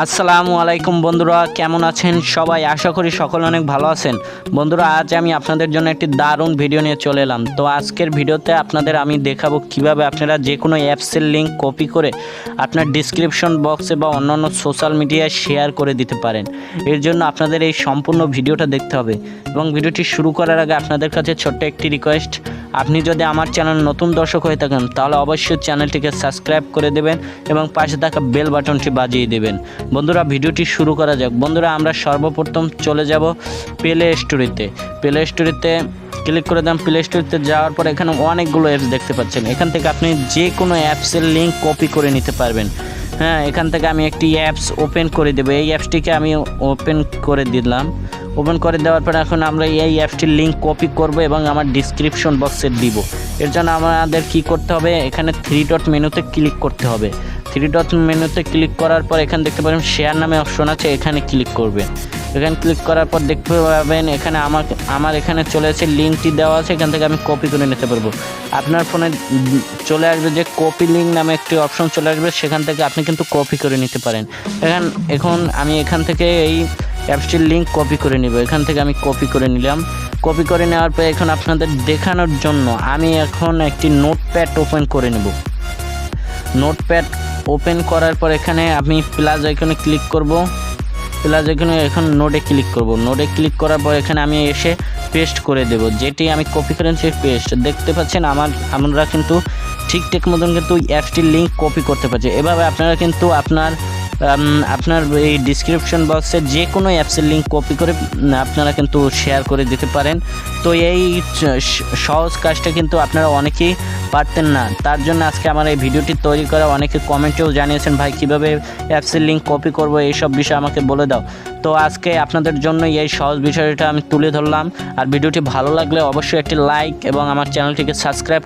আসসালামু আলাইকুম বন্ধুরা, কেমন আছেন সবাই? আশা করি সকলে অনেক ভালো আছেন। বন্ধুরা, আজ আমি আপনাদের জন্য একটি দারুণ ভিডিও নিয়ে চলে এলাম। তো আজকের ভিডিওতে আপনাদের আমি দেখাবো কিভাবে আপনারা যে কোনো অ্যাপসের লিঙ্ক কপি করে আপনার ডিসক্রিপশন বক্সে বা অন্যান্য সোশ্যাল মিডিয়ায় শেয়ার করে দিতে পারেন। এর জন্য আপনাদের এই সম্পূর্ণ ভিডিওটা দেখতে হবে এবং ভিডিওটি শুরু করার আগে আপনাদের কাছে ছোট্ট একটি রিকোয়েস্ট, আপনি যদি আমার চ্যানেল নতুন দর্শক হয়ে থাকেন তাহলে অবশ্যই চ্যানেলটিকে সাবস্ক্রাইব করে দেবেন এবং পাশে থাকা বেল বাটনটি বাজিয়ে দেবেন। বন্ধুরা, ভিডিওটি শুরু করা যাক। বন্ধুরা, আমরা সর্বপ্রথম চলে যাব প্লে স্টোরিতে। প্লে স্টোরিতে ক্লিক করে দিলাম। প্লে স্টোরিতে যাওয়ার পর এখানে অনেকগুলো অ্যাপস দেখতে পাচ্ছেন। এখান থেকে আপনি যে কোনো অ্যাপসের লিঙ্ক কপি করে নিতে পারবেন। হ্যাঁ, এখান থেকে আমি একটি অ্যাপস ওপেন করে দেবো। এই অ্যাপসটিকে আমি ওপেন করে দিলাম। ওপেন করে দেওয়ার পর এখন আমরা এই অ্যাপসটির লিঙ্ক কপি করব এবং আমার ডিসক্রিপশন বক্সে দিব। এর জন্য আমাদের কি করতে হবে, এখানে থ্রি ডট মেনুতে ক্লিক করতে হবে। থ্রি ডট মেনুতে ক্লিক করার পর এখানে দেখতে পাবেন শেয়ার নামে অপশন আছে, এখানে ক্লিক করবেন। এখানে ক্লিক করার পর দেখতে পাবেন এখানে আমার এখানে চলে আসে লিঙ্কটি দেওয়া আছে, এখান থেকে আমি কপি করে নিতে পারবো। আপনার ফোনে চলে আসবে যে কপি লিঙ্ক নামে একটি অপশন চলে আসবে, সেখান থেকে আপনি কিন্তু কপি করে নিতে পারেন। এখন আমি এখান থেকে এই অ্যাপসটির লিঙ্ক কপি করে নিব। এখান থেকে আমি কপি করে নিলাম। কপি করে নেওয়ার পর এখন আপনাদের দেখানোর জন্য আমি এখন একটি নোটপ্যাড ওপেন করে নেব। নোটপ্যাড ওপেন করার পর এখানে আমি প্লাস আইকনে ক্লিক করব। প্লাস আইকনে এখন নোটে ক্লিক করব। নোটে ক্লিক করার পর এখানে আমি এসে পেস্ট করে দেব, যেটি আমি কপি করেছি পেস্ট। দেখতে পাচ্ছেন আমরা কিন্তু ঠিকঠাক মতন কিন্তু অ্যাপসটির লিঙ্ক কপি করতে পারছি। এভাবে আপনারা কিন্তু আপনার এই ডিসক্রিপশন বক্সে যে কোনো অ্যাপসের লিঙ্ক কপি করে আপনারা কিন্তু শেয়ার করে দিতে পারেন। তো এই সহজ কাজটা কিন্তু আপনারা অনেকেই পারতেন না, তার জন্য আজকে আমার এই ভিডিওটি তৈরি করা। অনেকে কমেন্টেও জানিয়েছেন, ভাই কীভাবে অ্যাপসের লিঙ্ক কপি করব, এইসব বিষয় আমাকে বলে দাও। তো আজকে আপনাদের জন্য এই সহজ বিষয়টা আমি তুলে ধরলাম। আর ভিডিওটি ভালো লাগলে অবশ্যই একটি লাইক এবং আমার চ্যানেলটিকে সাবস্ক্রাইব